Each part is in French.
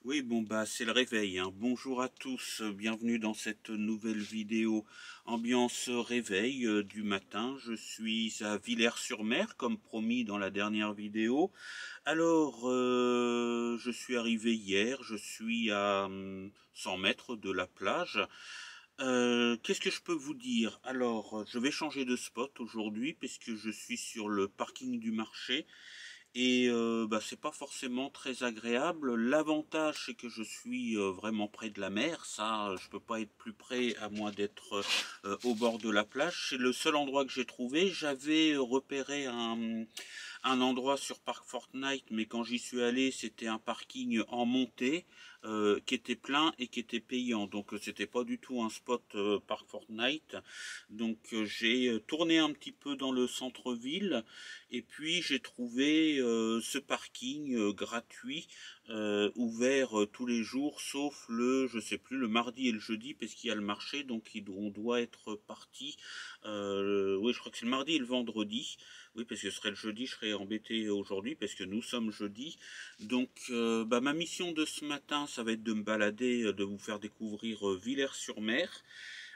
Oui, bon bah c'est le réveil, hein. Bonjour à tous, bienvenue dans cette nouvelle vidéo ambiance réveil du matin. Je suis à Villers-sur-Mer comme promis dans la dernière vidéo. Alors, je suis arrivé hier, je suis à 100 mètres de la plage. Qu'est-ce que je peux vous dire? Alors, je vais changer de spot aujourd'hui puisque je suis sur le parking du marché. Et bah, c'est pas forcément très agréable. L'avantage, c'est que je suis vraiment près de la mer. Ça, je peux pas être plus près à moins d'être au bord de la plage. C'est le seul endroit que j'ai trouvé. J'avais repéré un endroit sur Parc Fortnite, mais quand j'y suis allé, c'était un parking en montée qui était plein et qui était payant. Donc c'était pas du tout un spot Parc Fortnite. Donc j'ai tourné un petit peu dans le centre-ville et puis j'ai trouvé ce parking gratuit ouvert tous les jours sauf le, je sais plus, le mardi et le jeudi parce qu'il y a le marché, donc on doit être parti. Oui, je crois que c'est le mardi et le vendredi. Oui, parce que ce serait le jeudi, je serais embêté aujourd'hui parce que nous sommes jeudi. Donc, bah, ma mission de ce matin, ça va être de me balader, de vous faire découvrir Villers-sur-Mer,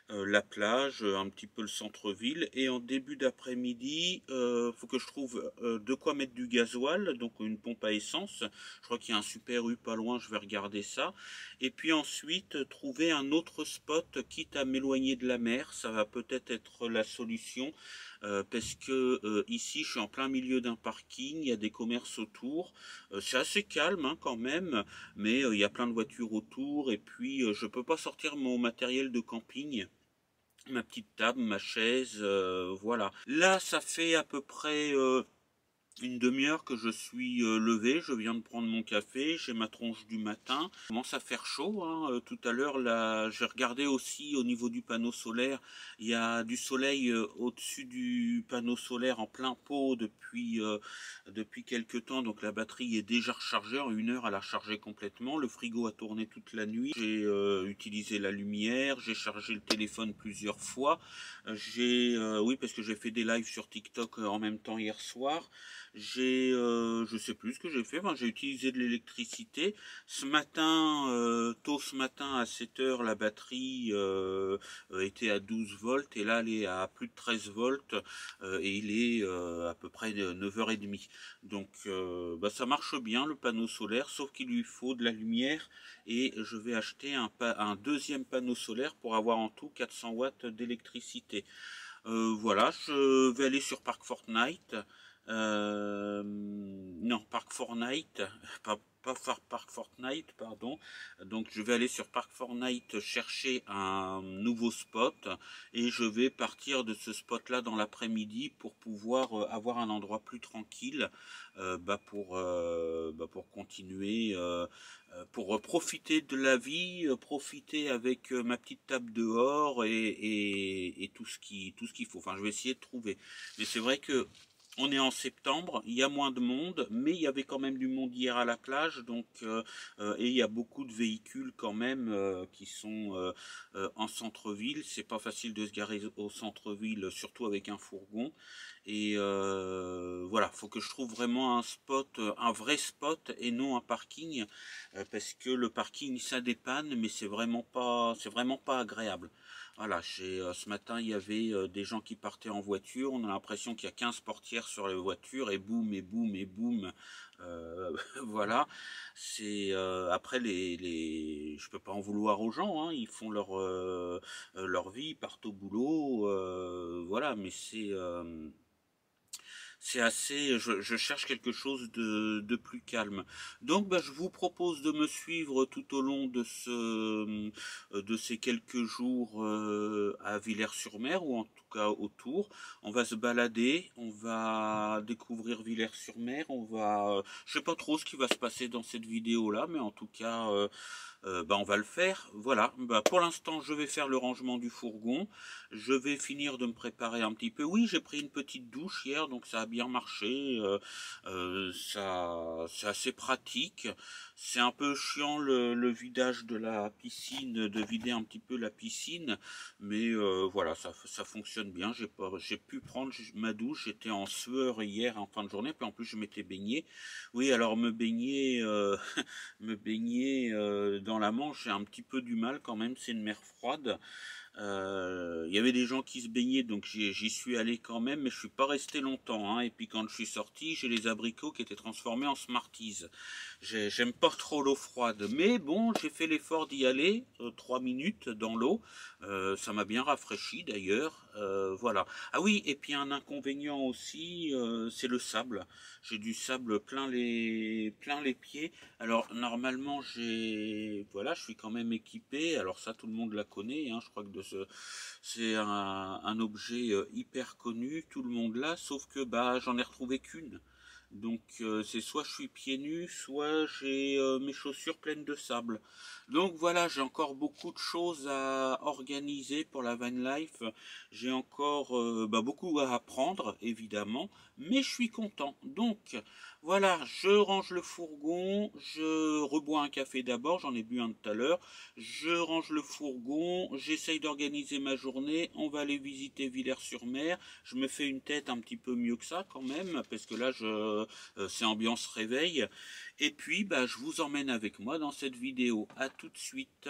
la plage, un petit peu le centre-ville. Et en début d'après-midi, faut que je trouve de quoi mettre du gasoil, donc une pompe à essence. Je crois qu'il y a un Super U pas loin, je vais regarder ça. Et puis ensuite, trouver un autre spot, quitte à m'éloigner de la mer. Ça va peut-être être la solution. Parce que ici je suis en plein milieu d'un parking, il y a des commerces autour, c'est assez calme hein, quand même, mais il y a plein de voitures autour et puis je peux pas sortir mon matériel de camping, ma petite table, ma chaise, voilà. Là ça fait à peu près une demi-heure que je suis levé, je viens de prendre mon café, j'ai ma tronche du matin. Il commence à faire chaud, hein. Tout à l'heure, là, j'ai regardé aussi au niveau du panneau solaire. Il y a du soleil au-dessus du panneau solaire en plein pot depuis quelques temps. Donc la batterie est déjà rechargée. En une heure, elle a rechargé complètement. Le frigo a tourné toute la nuit. J'ai utilisé la lumière, j'ai chargé le téléphone plusieurs fois. Oui, parce que j'ai fait des lives sur TikTok en même temps hier soir. Je sais plus ce que j'ai fait, enfin, j'ai utilisé de l'électricité. Ce matin, tôt ce matin à 7 heures, la batterie était à 12 volts et là elle est à plus de 13 volts et il est à peu près 9h30. Donc bah, ça marche bien le panneau solaire, sauf qu'il lui faut de la lumière et je vais acheter un deuxième panneau solaire pour avoir en tout 400 watts d'électricité. Voilà, je vais aller sur Parc Fortnite. Non, Parc Fortnite, pas Parc Fortnite, pardon. Donc je vais aller sur Parc Fortnite chercher un nouveau spot et je vais partir de ce spot là dans l'après-midi pour pouvoir avoir un endroit plus tranquille pour continuer, pour profiter de la vie, profiter avec ma petite table dehors et tout ce qu'il faut. Enfin, je vais essayer de trouver. Mais c'est vrai que on est en septembre, il y a moins de monde, mais il y avait quand même du monde hier à la plage, donc et il y a beaucoup de véhicules quand même qui sont en centre-ville. C'est pas facile de se garer au centre-ville, surtout avec un fourgon. Et voilà, faut que je trouve vraiment un spot, un vrai spot et non un parking, parce que le parking ça dépanne, mais c'est vraiment pas agréable. Voilà, ce matin il y avait des gens qui partaient en voiture, on a l'impression qu'il y a 15 portières sur les voitures et boum et boum et boum. Voilà, c'est après je peux pas en vouloir aux gens, hein, ils font leur vie, ils partent au boulot, voilà, mais c'est assez, je cherche quelque chose de plus calme. Donc bah, je vous propose de me suivre tout au long de ces quelques jours à Villers-sur-Mer ou en tout cas autour. On va se balader, on va découvrir Villers-sur-Mer, je sais pas trop ce qui va se passer dans cette vidéo là, mais en tout cas bah, on va le faire. Voilà, bah, pour l'instant je vais faire le rangement du fourgon, je vais finir de me préparer un petit peu. Oui, j'ai pris une petite douche hier, donc ça a bien marché, c'est assez pratique. C'est un peu chiant le vidage de la piscine, de vider un petit peu la piscine, mais voilà, ça fonctionne fonctionne bien. J'ai pu prendre ma douche. J'étais en sueur hier en fin de journée, puis en plus je m'étais baigné. Oui, alors me baigner, me baigner dans la Manche, j'ai un petit peu du mal quand même. C'est une mer froide. Il y avait des gens qui se baignaient, donc j'y suis allé quand même, mais je suis pas resté longtemps, hein. Et puis quand je suis sorti, j'ai les abricots qui étaient transformés en Smarties. J'aime pas trop l'eau froide, mais bon, j'ai fait l'effort d'y aller, 3 minutes dans l'eau. Ça m'a bien rafraîchi d'ailleurs. Voilà. Ah oui, et puis un inconvénient aussi, c'est le sable. J'ai du sable plein les pieds. Alors normalement voilà, je suis quand même équipé. Alors ça, tout le monde la connaît, hein. Je crois que c'est un objet hyper connu, tout le monde l'a, sauf que bah j'en ai retrouvé qu'une. Donc c'est soit je suis pieds nus, soit j'ai mes chaussures pleines de sable. Donc voilà, j'ai encore beaucoup de choses à organiser pour la van life. J'ai encore beaucoup à apprendre, évidemment, mais je suis content. Donc voilà, je range le fourgon, je rebois un café d'abord, j'en ai bu un tout à l'heure. Je range le fourgon, j'essaye d'organiser ma journée. On va aller visiter Villers-sur-Mer. Je me fais une tête un petit peu mieux que ça quand même, parce que là, c'est ambiance réveil. Et puis, bah, je vous emmène avec moi dans cette vidéo. À tout de suite.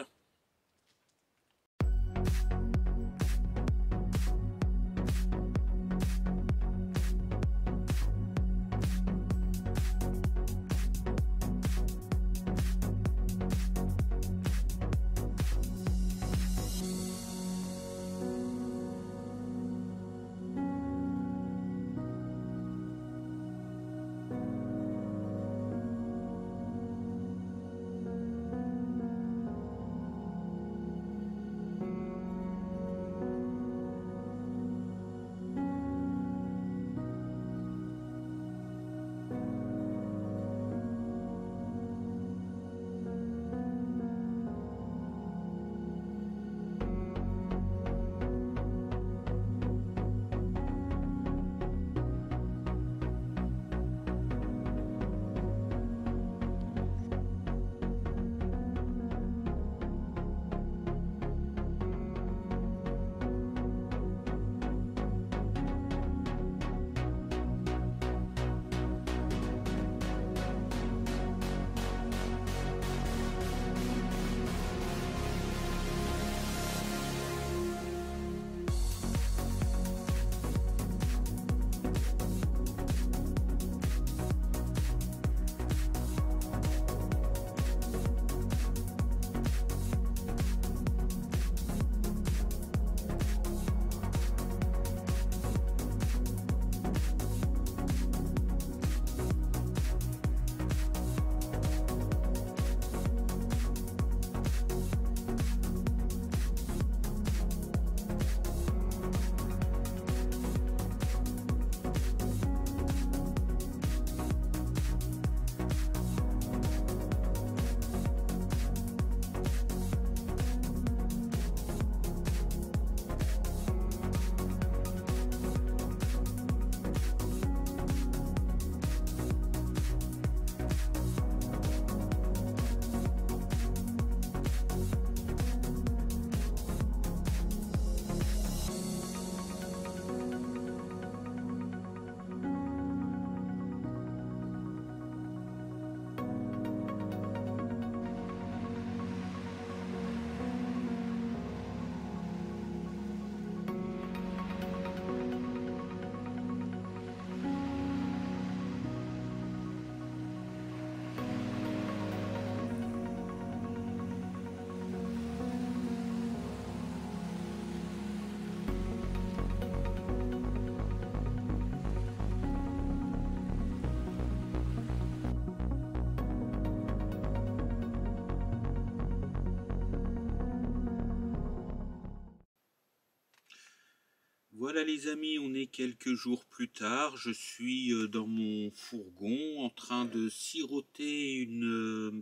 Voilà les amis, on est quelques jours plus tard, je suis dans mon fourgon en train de siroter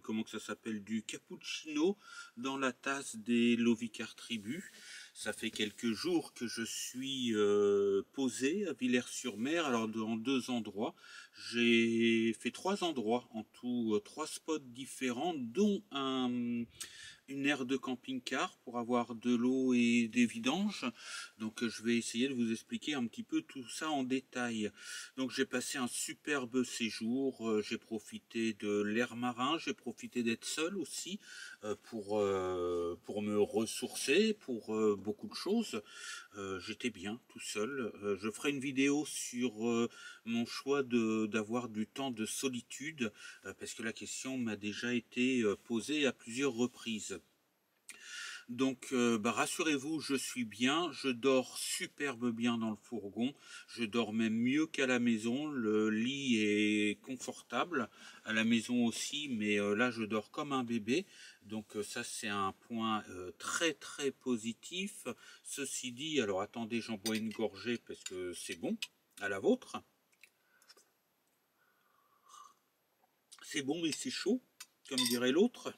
comment que ça s'appelle, du cappuccino dans la tasse des Lovicar Tribu. Ça fait quelques jours que je suis posé à Villers-sur-Mer, alors dans 2 endroits. J'ai fait 3 endroits en tout, 3 spots différents, dont une aire de camping-car pour avoir de l'eau et des vidanges. Donc je vais essayer de vous expliquer un petit peu tout ça en détail. Donc j'ai passé un superbe séjour, j'ai profité de l'air marin, j'ai profité d'être seul aussi pour me ressourcer, pour beaucoup de choses. J'étais bien tout seul. Je ferai une vidéo sur mon choix d'avoir du temps de solitude, parce que la question m'a déjà été posée à plusieurs reprises. Donc rassurez-vous, je suis bien, je dors superbe bien dans le fourgon, je dors même mieux qu'à la maison, le lit est confortable, à la maison aussi, mais là je dors comme un bébé, donc ça c'est un point très très positif. Ceci dit, alors attendez, j'en bois une gorgée parce que c'est bon, à la vôtre. C'est bon mais c'est chaud, comme dirait l'autre.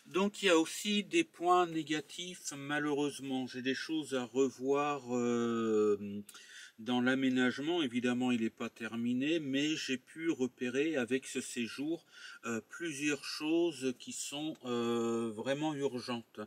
Donc il y a aussi des points négatifs, malheureusement. J'ai des choses à revoir dans l'aménagement. Évidemment, il n'est pas terminé, mais j'ai pu repérer avec ce séjour plusieurs choses qui sont vraiment urgentes.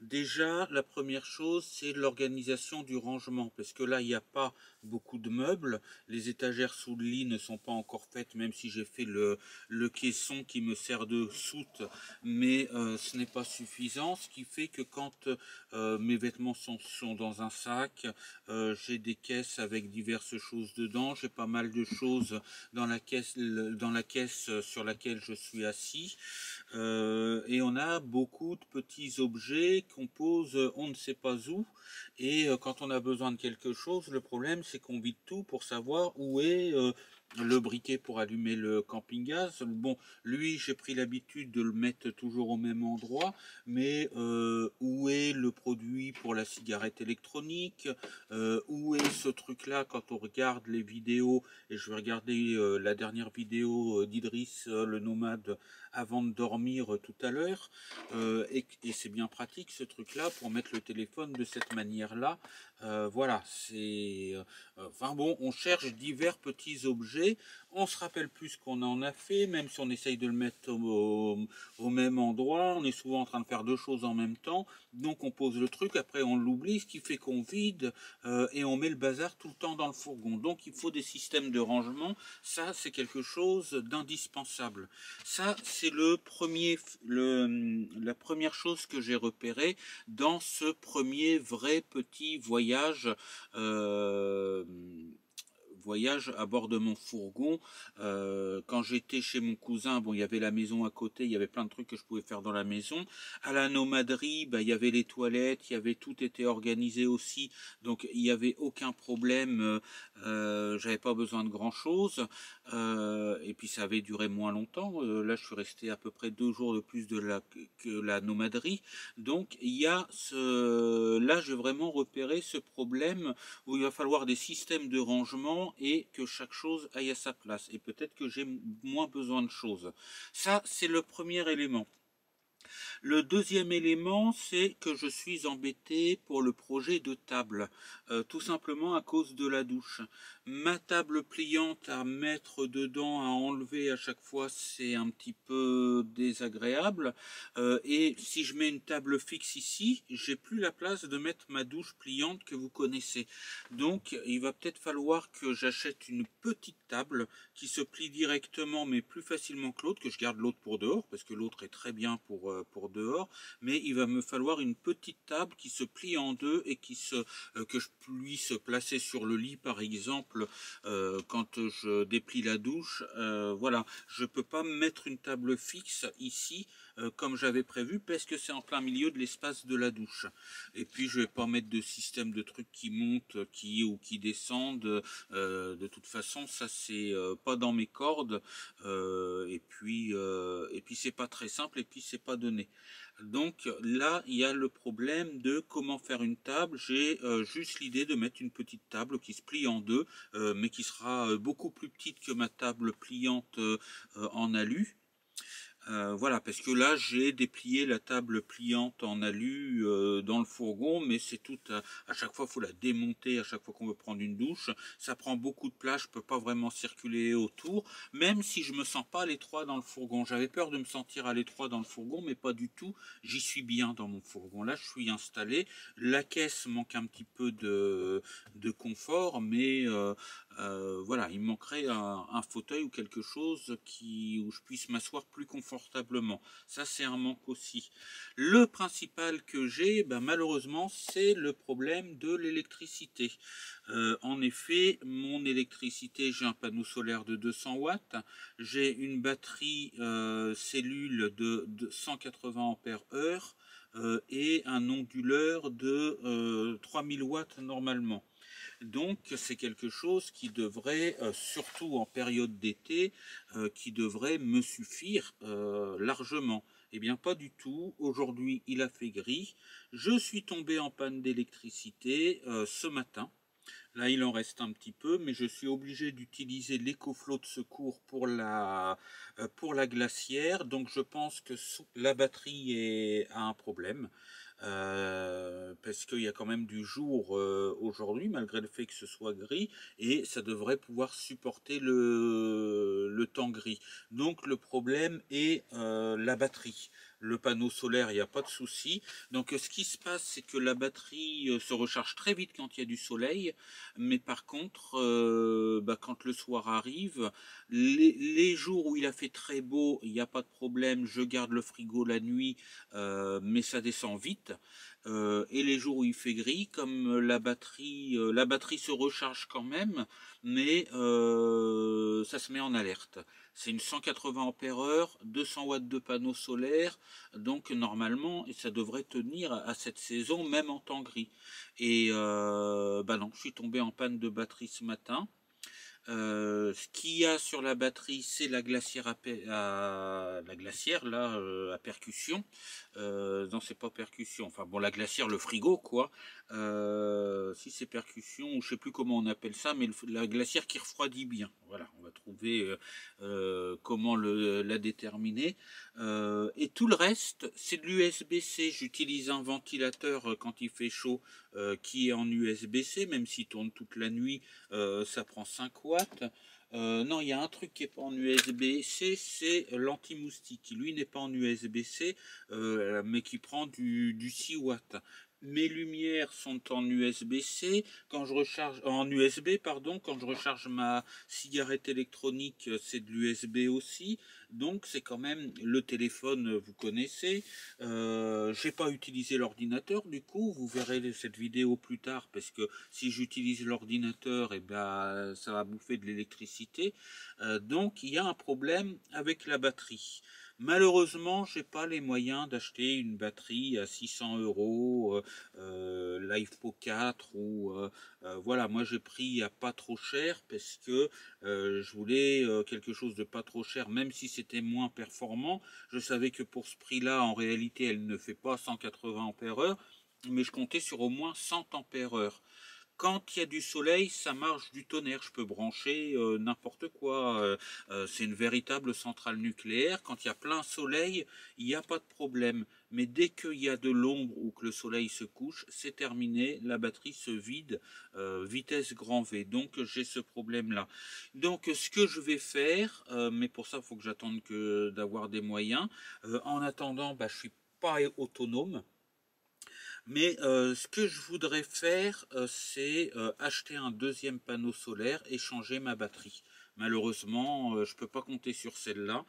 Déjà, la première chose, c'est l'organisation du rangement, parce que là, il n'y a pas beaucoup de meubles. Les étagères sous le lit ne sont pas encore faites, même si j'ai fait le caisson qui me sert de soute, mais ce n'est pas suffisant, ce qui fait que quand mes vêtements sont dans un sac, j'ai des caisses avec diverses choses dedans, j'ai pas mal de choses dans la caisse sur laquelle je suis assis, et on a beaucoup de petits objets qu'on pose on ne sait pas où, et quand on a besoin de quelque chose, le problème c'est qu'on vide tout pour savoir où est le briquet pour allumer le camping-gaz. Bon, lui, j'ai pris l'habitude de le mettre toujours au même endroit, mais où est le produit pour la cigarette électronique? Où est ce truc-là quand on regarde les vidéos? Et je vais regarder la dernière vidéo d'Idriss, le nomade, avant de dormir tout à l'heure. Et c'est bien pratique ce truc-là pour mettre le téléphone de cette manière-là. Voilà, c'est... enfin bon, on cherche divers petits objets, on se rappelle plus ce qu'on en a fait, même si on essaye de le mettre au même endroit, on est souvent en train de faire 2 choses en même temps, donc on pose le truc, après on l'oublie, ce qui fait qu'on vide et on met le bazar tout le temps dans le fourgon. Donc il faut des systèmes de rangement, ça c'est quelque chose d'indispensable. Ça c'est la première chose que j'ai repérée dans ce premier vrai petit voyage à bord de mon fourgon. Quand j'étais chez mon cousin, bon, il y avait la maison à côté, il y avait plein de trucs que je pouvais faire dans la maison. À la nomaderie, il y avait les toilettes, il y avait tout était organisé aussi, donc il n'y avait aucun problème. J'avais pas besoin de grand chose, et puis ça avait duré moins longtemps. Là, je suis resté à peu près 2 jours de plus que la nomaderie. Donc il y a là, j'ai vraiment repéré ce problème où il va falloir des systèmes de rangement et que chaque chose aille à sa place. Et peut-être que j'ai moins besoin de choses. Ça, c'est le premier élément. Le deuxième élément, c'est que je suis embêté pour le projet de table, tout simplement à cause de la douche. Ma table pliante à mettre dedans, à enlever à chaque fois, c'est un petit peu désagréable. Et si je mets une table fixe ici, j'ai plus la place de mettre ma douche pliante que vous connaissez. Donc, il va peut-être falloir que j'achète une petite table qui se plie directement, mais plus facilement que l'autre, que je garde l'autre pour dehors, parce que l'autre est très bien pour dehors, mais il va me falloir une petite table qui se plie en deux et que je puisse placer sur le lit, par exemple, quand je déplie la douche. Voilà, je peux pas mettre une table fixe ici, comme j'avais prévu, parce que c'est en plein milieu de l'espace de la douche. Et puis je vais pas mettre de système de trucs qui montent ou qui descendent. De toute façon, ça c'est pas dans mes cordes, et puis c'est pas très simple, et puis c'est pas donné. Donc là, il y a le problème de comment faire une table. J'ai juste l'idée de mettre une petite table qui se plie en deux, mais qui sera beaucoup plus petite que ma table pliante en alu. Voilà, parce que là j'ai déplié la table pliante en alu dans le fourgon, mais c'est tout à chaque fois il faut la démonter à chaque fois qu'on veut prendre une douche. Ça prend beaucoup de place, je peux pas vraiment circuler autour, même si je me sens pas à l'étroit dans le fourgon. J'avais peur de me sentir à l'étroit dans le fourgon, mais pas du tout. J'y suis bien dans mon fourgon. Là, je suis installé. La caisse manque un petit peu de confort, mais voilà, il me manquerait un fauteuil ou quelque chose où je puisse m'asseoir plus confortablement. Ça, c'est un manque aussi. Le principal que j'ai, ben, malheureusement, c'est le problème de l'électricité. En effet, mon électricité, j'ai un panneau solaire de 200 watts, j'ai une batterie cellule de 180 ampères heure et un onduleur de 3000 watts normalement. Donc c'est quelque chose qui devrait, surtout en période d'été, qui devrait me suffire largement. Eh bien pas du tout, aujourd'hui il a fait gris, je suis tombé en panne d'électricité ce matin. Là, il en reste un petit peu, mais je suis obligé d'utiliser l'écoflot de secours pour la glacière. Donc, je pense que la batterie a un problème. Parce qu'il y a quand même du jour aujourd'hui, malgré le fait que ce soit gris, et ça devrait pouvoir supporter le temps gris. Donc, le problème est la batterie. Le panneau solaire, il n'y a pas de souci. Donc ce qui se passe, c'est que la batterie se recharge très vite quand il y a du soleil, mais par contre, quand le soir arrive, les jours où il a fait très beau, il n'y a pas de problème, je garde le frigo la nuit, mais ça descend vite. Et les jours où il fait gris, comme la batterie se recharge quand même, mais ça se met en alerte. C'est une 180 ampères heure, 200 watts de panneau solaire, donc normalement ça devrait tenir à cette saison même en temps gris. Et non, je suis tombé en panne de batterie ce matin. Ce qu'il y a sur la batterie, c'est la glacière la glacière là à percussion. Non, c'est pas percussion. Enfin bon, la glacière, le frigo quoi. Si c'est percussion, ou je sais plus comment on appelle ça, mais la glacière qui refroidit bien. Voilà, on va trouver comment la déterminer. Et tout le reste, c'est de l'USB-C. J'utilise un ventilateur quand il fait chaud qui est en USB-C, même s'il tourne toute la nuit, ça prend 5 watts. Non, il y a un truc qui n'est pas en USB-C, c'est l'anti-moustique, qui lui n'est pas en USB-C, mais qui prend du 6 watts. Mes lumières sont en USB-C. Quand je recharge en USB, pardon, quand je recharge ma cigarette électronique, c'est de l'USB aussi. Donc c'est quand même le téléphone, vous connaissez. J'ai pas utilisé l'ordinateur, du coup, vous verrez cette vidéo plus tard, parce que si j'utilise l'ordinateur, et ben ça va bouffer de l'électricité. Donc il y a un problème avec la batterie. Malheureusement, j'ai pas les moyens d'acheter une batterie à 600 €, LiFePO 4 ou voilà. Moi, j'ai pris à pas trop cher parce que je voulais quelque chose de pas trop cher, même si c'était moins performant. Je savais que pour ce prix-là, en réalité, elle ne fait pas 180 ampères heure, mais je comptais sur au moins 100 ampères heure. Quand il y a du soleil, ça marche du tonnerre. Je peux brancher n'importe quoi. C'est une véritable centrale nucléaire. Quand il y a plein soleil, il n'y a pas de problème. Mais dès qu'il y a de l'ombre ou que le soleil se couche, c'est terminé. La batterie se vide, vitesse grand V. Donc j'ai ce problème-là. Donc ce que je vais faire, mais pour ça, il faut que j'attende d'avoir des moyens. En attendant, je suis pas autonome. Mais ce que je voudrais faire, c'est acheter un deuxième panneau solaire et changer ma batterie. Malheureusement, je ne peux pas compter sur celle-là.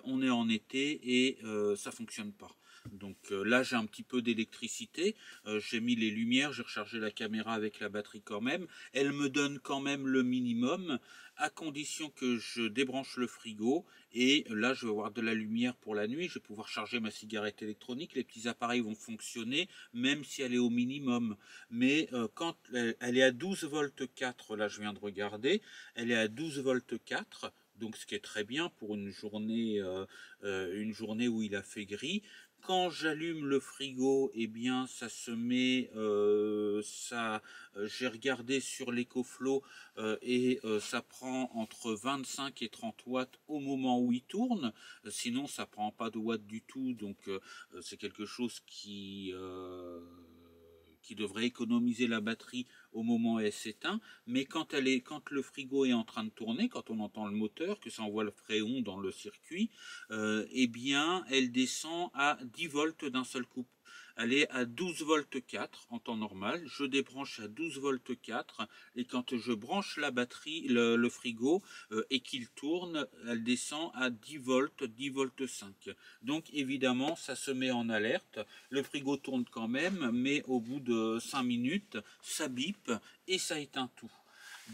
On est en été et ça ne fonctionne pas. Donc là, j'ai un petit peu d'électricité. J'ai mis les lumières, j'ai rechargé la caméra avec la batterie quand même. Elle me donne quand même le minimum, à condition que je débranche le frigo. Et là, je vais avoir de la lumière pour la nuit. Je vais pouvoir charger ma cigarette électronique. Les petits appareils vont fonctionner, même si elle est au minimum. Mais quand elle est à 12 volts 4, là je viens de regarder, elle est à 12 volts 4, donc ce qui est très bien pour une journée où il a fait gris. Quand j'allume le frigo, eh bien, ça se met, j'ai regardé sur l'EcoFlow et ça prend entre 25 et 30 watts au moment où il tourne. Sinon, ça prend pas de watts du tout, donc c'est quelque chose qui devrait économiser la batterie au moment où elle s'éteint, mais quand le frigo est en train de tourner, quand on entend le moteur, que ça envoie le fréon dans le circuit, eh bien, elle descend à 10 volts d'un seul coup. Elle est à 12 volts 4 en temps normal. Je débranche à 12 volts 4 et quand je branche la batterie, le frigo et qu'il tourne, elle descend à 10 volts, 10 volts 5. Donc évidemment, ça se met en alerte. Le frigo tourne quand même, mais au bout de 5 minutes, ça bip et ça éteint tout.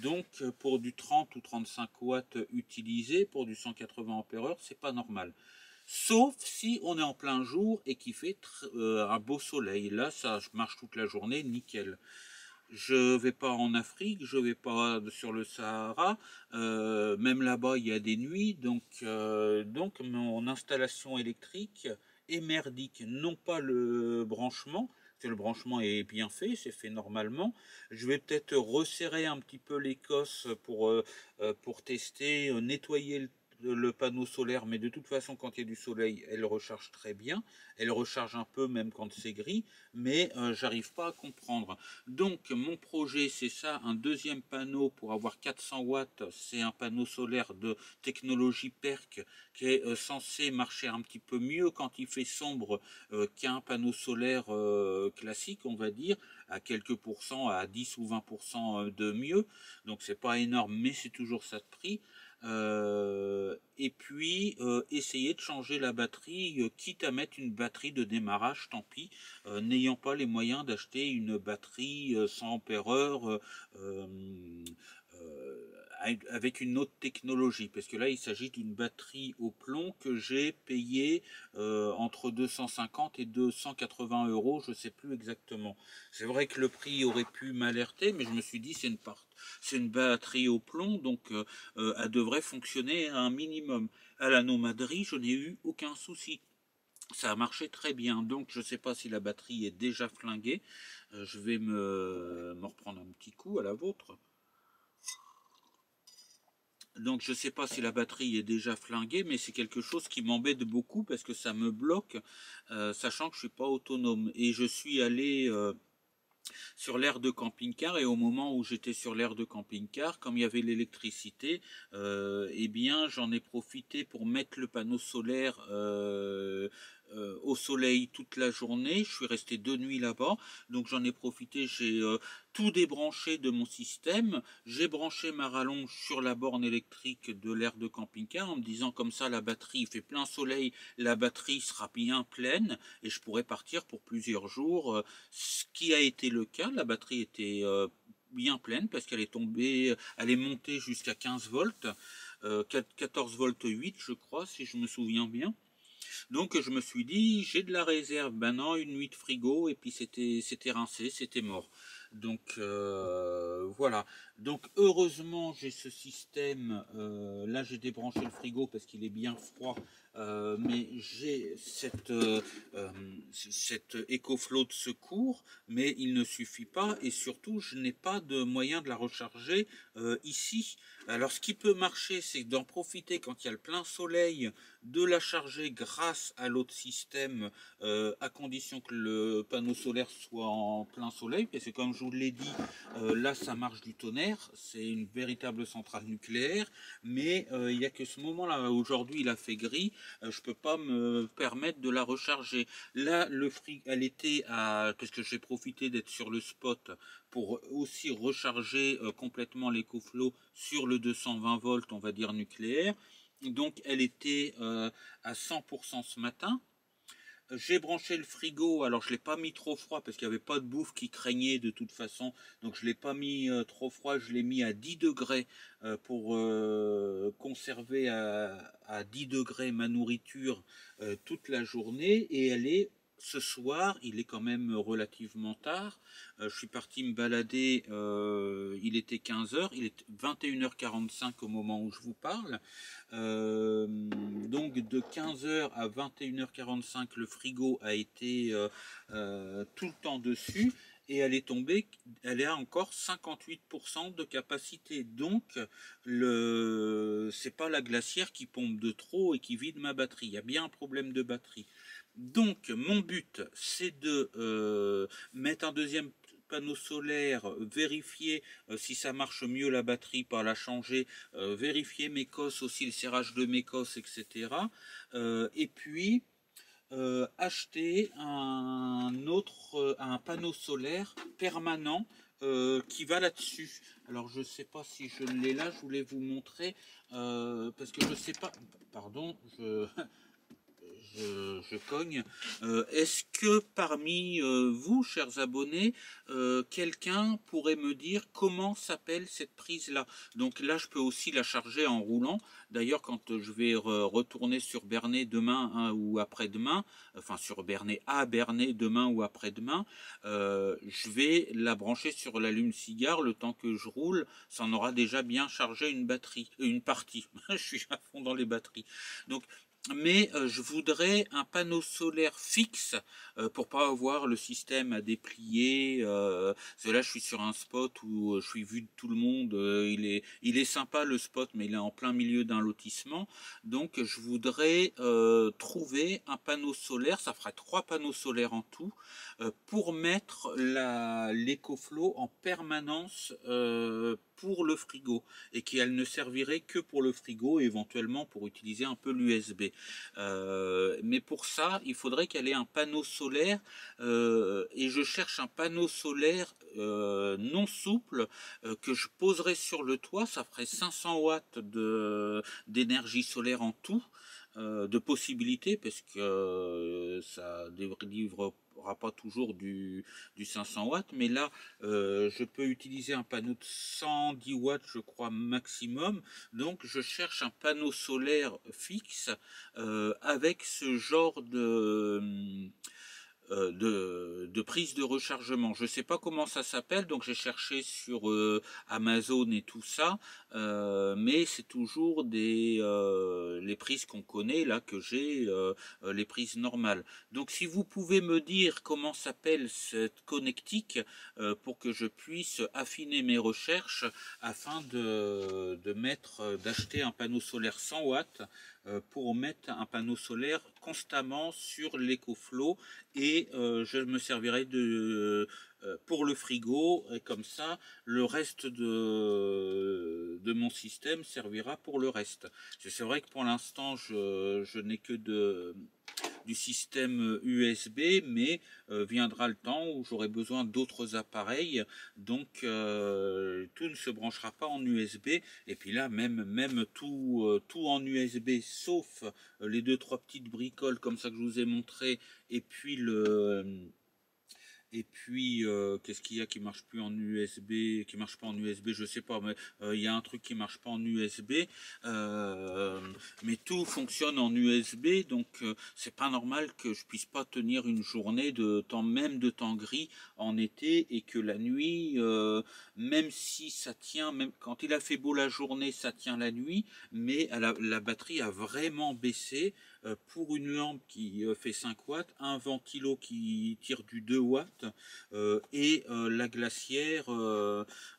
Donc pour du 30 ou 35 watts utilisé, pour du 180 ampères-heure, c'est pas normal. Sauf si on est en plein jour et qu'il fait un beau soleil. Là, ça marche toute la journée, nickel. Je vais pas en Afrique, je vais pas sur le Sahara, même là-bas il y a des nuits, donc mon installation électrique est merdique. Non pas le branchement, que le branchement est bien fait, c'est fait normalement. Je vais peut-être resserrer un petit peu l'écosse pour tester, nettoyer le panneau solaire, mais de toute façon quand il y a du soleil, elle recharge très bien. Elle recharge un peu même quand c'est gris, mais j'arrive pas à comprendre. Donc mon projet c'est ça, un deuxième panneau pour avoir 400 watts, c'est un panneau solaire de technologie PERC qui est censé marcher un petit peu mieux quand il fait sombre qu'un panneau solaire classique, on va dire, à quelques pourcents, à 10 ou 20% de mieux, donc c'est pas énorme mais c'est toujours ça de prix. Et puis essayer de changer la batterie, quitte à mettre une batterie de démarrage, tant pis, n'ayant pas les moyens d'acheter une batterie 100 ampères-heure avec une autre technologie, parce que là il s'agit d'une batterie au plomb que j'ai payé entre 250 et 280 euros, je sais plus exactement. C'est vrai que le prix aurait pu m'alerter, mais je me suis dit c'est une batterie au plomb, donc elle devrait fonctionner à un minimum. À la nomaderie, je n'ai eu aucun souci. Ça a marché très bien, donc je ne sais pas si la batterie est déjà flinguée. Je vais me reprendre un petit coup à la vôtre. Donc je ne sais pas si la batterie est déjà flinguée, mais c'est quelque chose qui m'embête beaucoup parce que ça me bloque, sachant que je ne suis pas autonome. Et je suis allé sur l'aire de camping-car, et au moment où j'étais sur l'aire de camping-car, comme il y avait l'électricité, eh bien j'en ai profité pour mettre le panneau solaire au soleil toute la journée. Je suis resté 2 nuits là-bas, donc j'en ai profité, j'ai tout débranché de mon système, j'ai branché ma rallonge sur la borne électrique de l'aire de camping-car en me disant comme ça la batterie, il fait plein soleil, la batterie sera bien pleine et je pourrais partir pour plusieurs jours, ce qui a été le cas. La batterie était bien pleine parce qu'elle est tombée, elle est montée jusqu'à 15 volts, 14 volts 8 je crois si je me souviens bien. Donc je me suis dit j'ai de la réserve, ben non, une nuit de frigo et puis c'était rincé, c'était mort. Donc voilà. Donc heureusement j'ai ce système. Là j'ai débranché le frigo parce qu'il est bien froid. Mais j'ai cette EcoFlow de secours, mais il ne suffit pas et surtout je n'ai pas de moyen de la recharger ici. Alors ce qui peut marcher, c'est d'en profiter quand il y a le plein soleil, de la charger grâce à l'autre système, à condition que le panneau solaire soit en plein soleil, parce que comme je vous l'ai dit, là ça marche du tonnerre, c'est une véritable centrale nucléaire, mais il n'y a que ce moment-là. Aujourd'hui il a fait gris, je peux pas me permettre de la recharger. Là le frigo, elle était à, parce que j'ai profité d'être sur le spot pour aussi recharger complètement l'EcoFlow sur le 220 volts, on va dire nucléaire. Donc elle était à 100% ce matin. J'ai branché le frigo, alors je l'ai pas mis trop froid parce qu'il n'y avait pas de bouffe qui craignait de toute façon, donc je l'ai pas mis trop froid, je l'ai mis à 10 degrés pour conserver à 10 degrés ma nourriture toute la journée, et elle est ce soir, il est quand même relativement tard. Je suis parti me balader, il était 15 h, il est 21 h 45 au moment où je vous parle. Donc de 15 h à 21 h 45, le frigo a été tout le temps dessus. Et elle est tombée, elle a encore 58% de capacité. Donc, c'est pas la glacière qui pompe de trop et qui vide ma batterie. Il y a bien un problème de batterie. Donc, mon but, c'est de mettre un deuxième panneau solaire, vérifier si ça marche mieux la batterie, pas la changer, vérifier mes cosses aussi, le serrage de mes cosses, etc. Et puis, acheter un panneau solaire permanent qui va là-dessus. Alors je sais pas si je l'ai là, je voulais vous montrer parce que je sais pas. Pardon, je cogne. Est-ce que parmi vous, chers abonnés, quelqu'un pourrait me dire comment s'appelle cette prise-là? Donc là, je peux aussi la charger en roulant. D'ailleurs, quand je vais retourner sur Bernay demain ou après-demain, enfin sur Bernay à Bernay demain ou après-demain, je vais la brancher sur l'allume-cigare. Le temps que je roule, ça en aura déjà bien chargé une batterie, une partie. Je suis à fond dans les batteries. Donc mais je voudrais un panneau solaire fixe pour pas avoir le système à déplier. Parce que là, je suis sur un spot où je suis vu de tout le monde. Il est sympa le spot, mais il est en plein milieu d'un lotissement. Donc, je voudrais trouver un panneau solaire. Ça ferait 3 panneaux solaires en tout pour mettre l'EcoFlow en permanence pour le frigo et qu'elle ne servirait que pour le frigo, éventuellement pour utiliser un peu l'USB. Mais pour ça, il faudrait qu'elle ait un panneau solaire et je cherche un panneau solaire non souple que je poserai sur le toit. Ça ferait 500 watts d'énergie solaire en tout. De possibilités parce que ça délivrera pas toujours du 500 watts, mais là je peux utiliser un panneau de 110 watts je crois maximum. Donc je cherche un panneau solaire fixe avec ce genre de prise de rechargement. Je ne sais pas comment ça s'appelle, donc j'ai cherché sur Amazon et tout ça, mais c'est toujours les prises qu'on connaît, là que j'ai, les prises normales. Donc si vous pouvez me dire comment s'appelle cette connectique pour que je puisse affiner mes recherches afin d'acheter un panneau solaire 100 watts pour mettre un panneau solaire constamment sur l'EcoFlow et je me servirai pour le frigo et comme ça le reste de mon système servira pour le reste. C'est vrai que pour l'instant je n'ai que du système USB, mais viendra le temps où j'aurai besoin d'autres appareils, donc tout ne se branchera pas en USB. Et puis là, même tout en USB, sauf les 2-3 petites bricoles comme ça que je vous ai montré, et puis qu'est-ce qu'il y a qui marche plus en USB, qui marche pas en USB, je sais pas, mais il y a un truc qui marche pas en USB, mais tout fonctionne en USB, donc c'est pas normal que je puisse pas tenir une journée de temps, même de temps gris en été, et que la nuit, même si ça tient, même quand il a fait beau la journée, ça tient la nuit, mais la batterie a vraiment baissé. Pour une lampe qui fait 5 watts, un ventilo qui tire du 2 watts et la glacière.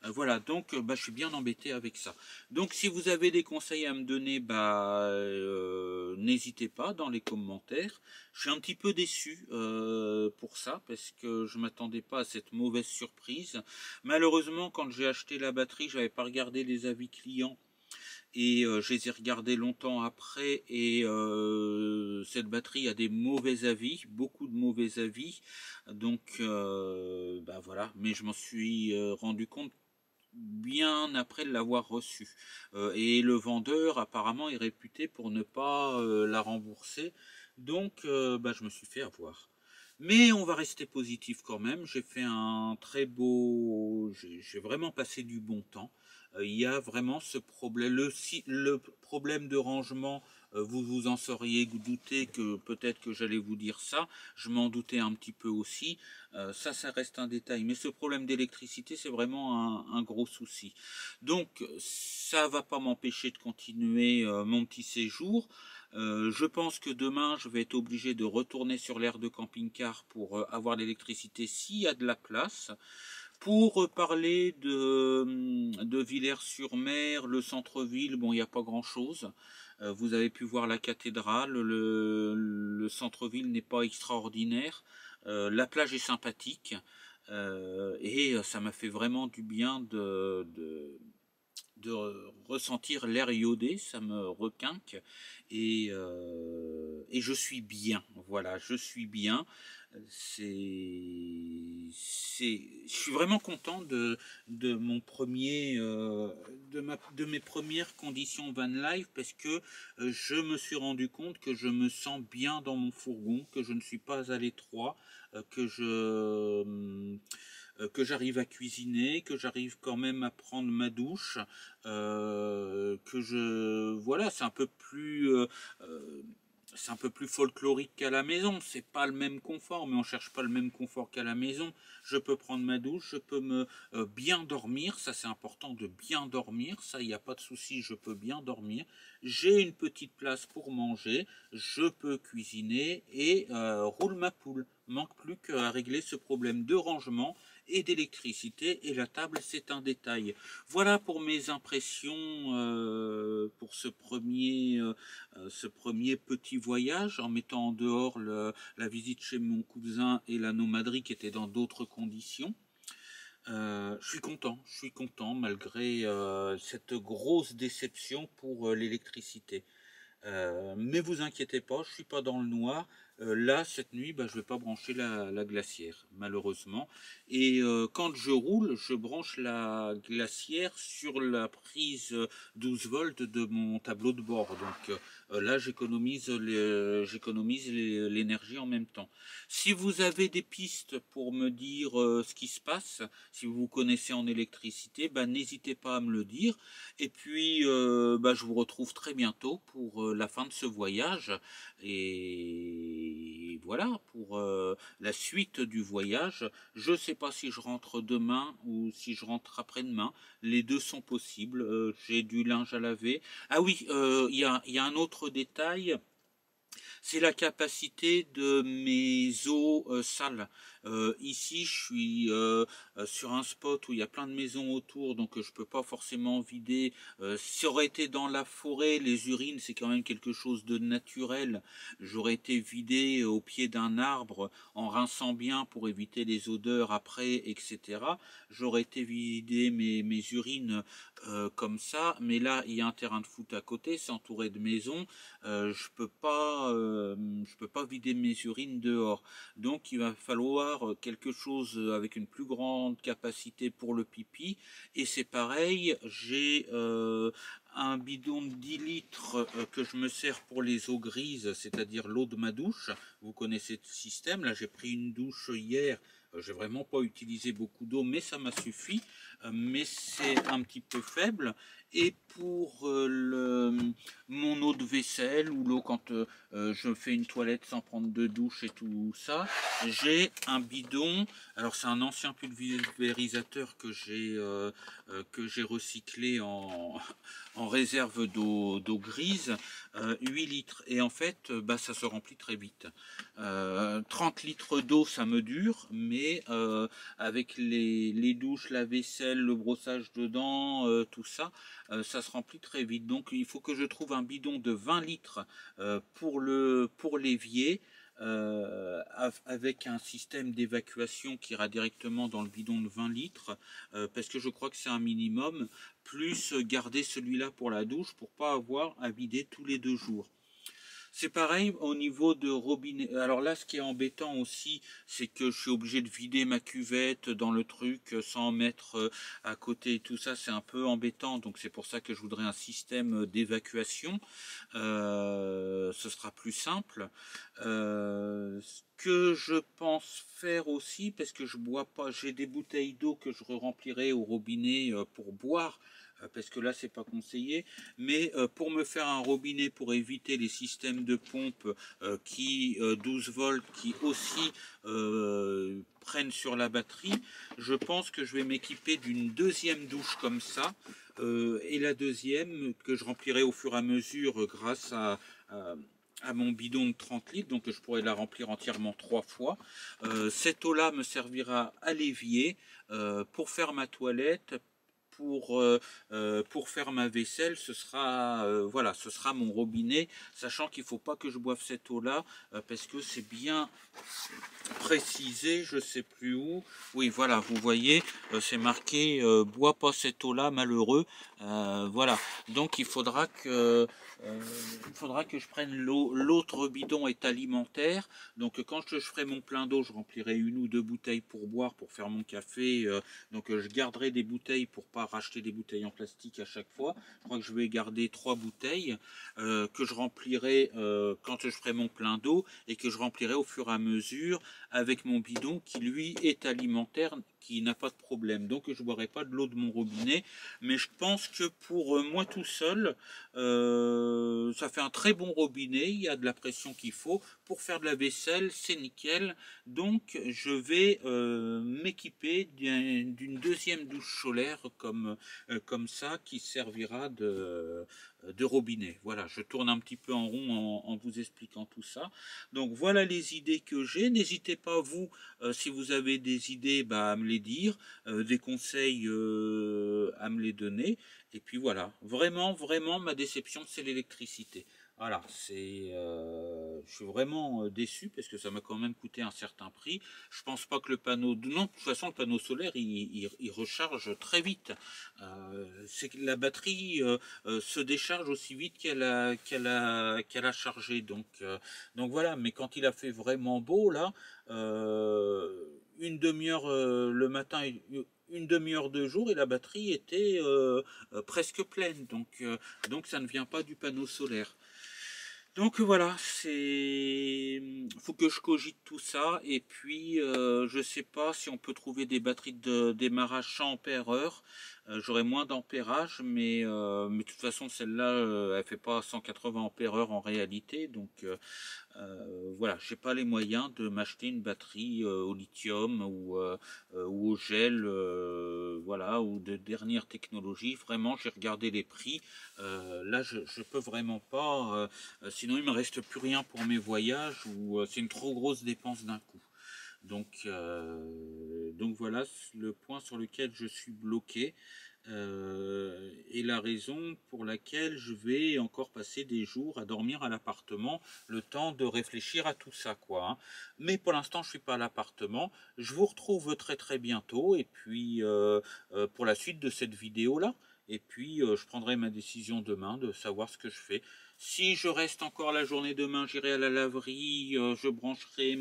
Voilà, donc je suis bien embêté avec ça. Donc si vous avez des conseils à me donner, n'hésitez pas dans les commentaires. Je suis un petit peu déçu pour ça parce que je m'attendais pas à cette mauvaise surprise. Malheureusement, quand j'ai acheté la batterie, j'avais pas regardé les avis clients. Et je les ai regardés longtemps après, et cette batterie a des mauvais avis, beaucoup de mauvais avis, donc voilà, mais je m'en suis rendu compte bien après l'avoir reçu, et le vendeur apparemment est réputé pour ne pas la rembourser, donc je me suis fait avoir. Mais on va rester positif quand même. J'ai fait un très beau... J'ai vraiment passé du bon temps. il y a vraiment ce problème, le problème de rangement. Vous vous en seriez douté que peut-être que j'allais vous dire ça, je m'en doutais un petit peu aussi, ça reste un détail, mais ce problème d'électricité c'est vraiment un gros souci. Donc ça va pas m'empêcher de continuer mon petit séjour. Je pense que demain je vais être obligé de retourner sur l'aire de camping-car pour avoir l'électricité s'il y a de la place. Pour parler de Villers-sur-Mer, le centre-ville, bon, il n'y a pas grand-chose. Vous avez pu voir la cathédrale, le centre-ville n'est pas extraordinaire. La plage est sympathique et ça m'a fait vraiment du bien de ressentir l'air iodé, ça me requinque et je suis bien, voilà, je suis bien. Je suis vraiment content de mon premier, de mes premières conditions van life parce que je me suis rendu compte que je me sens bien dans mon fourgon, que je ne suis pas à l'étroit, que j'arrive à cuisiner, que j'arrive quand même à prendre ma douche, voilà, c'est un peu plus folklorique qu'à la maison. C'est pas le même confort, mais on cherche pas le même confort qu'à la maison. Je peux prendre ma douche, je peux me bien dormir. Ça, c'est important de bien dormir. Ça, il n'y a pas de souci, je peux bien dormir. J'ai une petite place pour manger. Je peux cuisiner et roule ma poule. Manque plus qu'à régler ce problème de rangement et d'électricité, et la table c'est un détail. Voilà pour mes impressions pour ce premier petit voyage, en mettant en dehors la visite chez mon cousin et la nomaderie qui étaient dans d'autres conditions. Je suis content malgré cette grosse déception pour l'électricité. Mais vous inquiétez pas, je suis pas dans le noir. Là, cette nuit, je vais pas brancher la glacière, malheureusement. Et quand je roule, je branche la glacière sur la prise 12 volts de mon tableau de bord. Donc là, j'économise l'énergie en même temps. Si vous avez des pistes pour me dire ce qui se passe, si vous vous connaissez en électricité, n'hésitez pas à me le dire. Et puis, je vous retrouve très bientôt pour la fin de ce voyage. Et voilà, pour la suite du voyage. Je ne sais pas si je rentre demain ou si je rentre après-demain. Les deux sont possibles. J'ai du linge à laver. Ah oui, il y a un autre détail. C'est la capacité de mes eaux sales. Ici, je suis sur un spot où il y a plein de maisons autour, donc je peux pas forcément vider. Si ça aurait été dans la forêt, les urines, c'est quand même quelque chose de naturel. J'aurais été vidé au pied d'un arbre en rinçant bien pour éviter les odeurs après, etc. J'aurais été vidé mes urines comme ça, mais là, il y a un terrain de foot à côté, c'est entouré de maisons. Je peux pas vider mes urines dehors. Donc il va falloir quelque chose avec une plus grande capacité pour le pipi. Et c'est pareil, j'ai un bidon de 10 litres que je me sers pour les eaux grises, c'est-à-dire l'eau de ma douche. Vous connaissez ce système. Là, j'ai pris une douche hier. J'ai vraiment pas utilisé beaucoup d'eau, mais ça m'a suffi. Mais c'est un petit peu faible. Et pour mon eau de vaisselle ou l'eau quand je fais une toilette sans prendre de douche et tout ça, j'ai un bidon. Alors c'est un ancien pulvérisateur que j'ai recyclé en réserve d'eau grise, 8 litres. Et en fait, ça se remplit très vite. 30 litres d'eau, ça me dure, mais avec les douches, la vaisselle, le brossage dedans, tout ça, ça se remplit très vite. Donc il faut que je trouve un bidon de 20 litres pour l'évier. Avec un système d'évacuation qui ira directement dans le bidon de 20 litres, parce que je crois que c'est un minimum, plus garder celui-là pour la douche pour pas avoir à vider tous les 2 jours. C'est pareil au niveau de robinet. Alors là, ce qui est embêtant aussi, c'est que je suis obligé de vider ma cuvette dans le truc sans mettre à côté et tout ça. C'est un peu embêtant. Donc c'est pour ça que je voudrais un système d'évacuation. Ce sera plus simple. Ce que je pense faire aussi, parce que je bois pas, j'ai des bouteilles d'eau que je remplirai au robinet pour boire. parce que là c'est pas conseillé, mais pour me faire un robinet pour éviter les systèmes de pompe 12 volts qui aussi prennent sur la batterie, je pense que je vais m'équiper d'une deuxième douche comme ça, et la deuxième que je remplirai au fur et à mesure grâce à mon bidon de 30 litres, donc je pourrais la remplir entièrement 3 fois. Cette eau-là me servira à l'évier, pour faire ma toilette, pour faire ma vaisselle. Ce sera voilà, ce sera mon robinet, sachant qu'il ne faut pas que je boive cette eau-là, parce que c'est bien précisé, je sais plus où. Oui, voilà, vous voyez, c'est marqué bois pas cette eau-là, malheureux. Voilà, donc il faudra que je prenne l'eau. L'autre bidon est alimentaire, donc quand je ferai mon plein d'eau, je remplirai 1 ou 2 bouteilles pour boire, pour faire mon café. Donc je garderai des bouteilles pour pas racheter des bouteilles en plastique à chaque fois. Je crois que je vais garder 3 bouteilles que je remplirai quand je ferai mon plein d'eau, et que je remplirai au fur et à mesure avec mon bidon qui lui est alimentaire, qui n'a pas de problème. Donc je ne boirai pas de l'eau de mon robinet, mais je pense que pour moi tout seul, ça fait un très bon robinet, il y a de la pression qu'il faut. Pour faire de la vaisselle, c'est nickel. Donc je vais m'équiper d'une deuxième douche solaire comme ça, qui servira de robinet. Voilà, je tourne un petit peu en rond en vous expliquant tout ça. Donc voilà les idées que j'ai. N'hésitez pas, vous, si vous avez des idées, à me les dire, des conseils à me les donner. Et puis voilà, vraiment, vraiment, ma déception, c'est l'électricité. Voilà, je suis vraiment déçu, parce que ça m'a quand même coûté un certain prix. Je pense pas que le panneau, non, de toute façon, le panneau solaire, il recharge très vite. C'est que la batterie se décharge aussi vite qu'elle a chargé. Donc voilà, mais quand il a fait vraiment beau, là, une demi-heure le matin, une demi-heure de jour, et la batterie était presque pleine. Donc ça ne vient pas du panneau solaire. Donc voilà, faut que je cogite tout ça, et puis je sais pas si on peut trouver des batteries de démarrage 100 ampères-heure. J'aurai moins d'ampérage, mais de toute façon celle-là, elle fait pas 180 ampères-heure en réalité. Donc voilà, j'ai pas les moyens de m'acheter une batterie au lithium ou au gel, voilà, ou de dernière technologie. Vraiment, j'ai regardé les prix. Là, je peux vraiment pas. Sinon, il me reste plus rien pour mes voyages, ou c'est une trop grosse dépense d'un coup. Donc voilà le point sur lequel je suis bloqué, et la raison pour laquelle je vais encore passer des jours à dormir à l'appartement, le temps de réfléchir à tout ça, quoi, hein. Mais pour l'instant, je suis pas à l'appartement. Je vous retrouve très très bientôt, et puis pour la suite de cette vidéo là. Et puis je prendrai ma décision demain de savoir ce que je fais. Si je reste encore la journée demain, j'irai à la laverie, je brancherai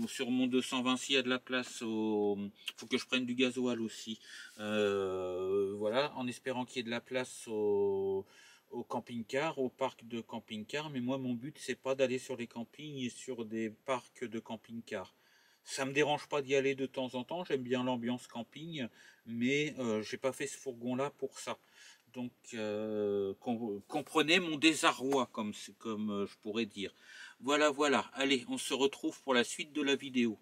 sur mon 220 s'il y a de la place. Faut que je prenne du gasoil aussi. Voilà, en espérant qu'il y ait de la place au camping-car, au parc de camping-car. Mais moi, mon but, c'est pas d'aller sur les campings et sur des parcs de camping-car. Ça me dérange pas d'y aller de temps en temps, j'aime bien l'ambiance camping, mais j'ai pas fait ce fourgon-là pour ça. Donc comprenez mon désarroi, comme je pourrais dire. Voilà, voilà. Allez, on se retrouve pour la suite de la vidéo.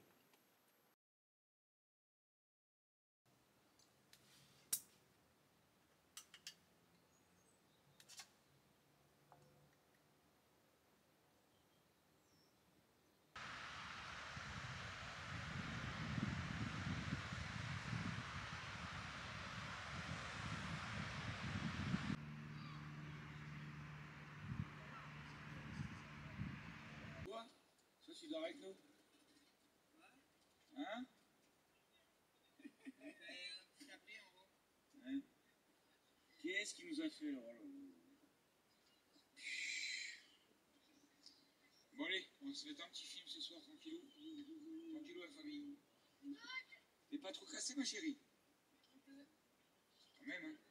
Ça, tu dors avec nous? Hein? Hein? Qu'est-ce qui nous a fait, alors? Bon, allez, on se fait un petit film ce soir, tranquillou. Tranquillou, la famille. T'es pas trop cassé, ma chérie? Quand même, hein?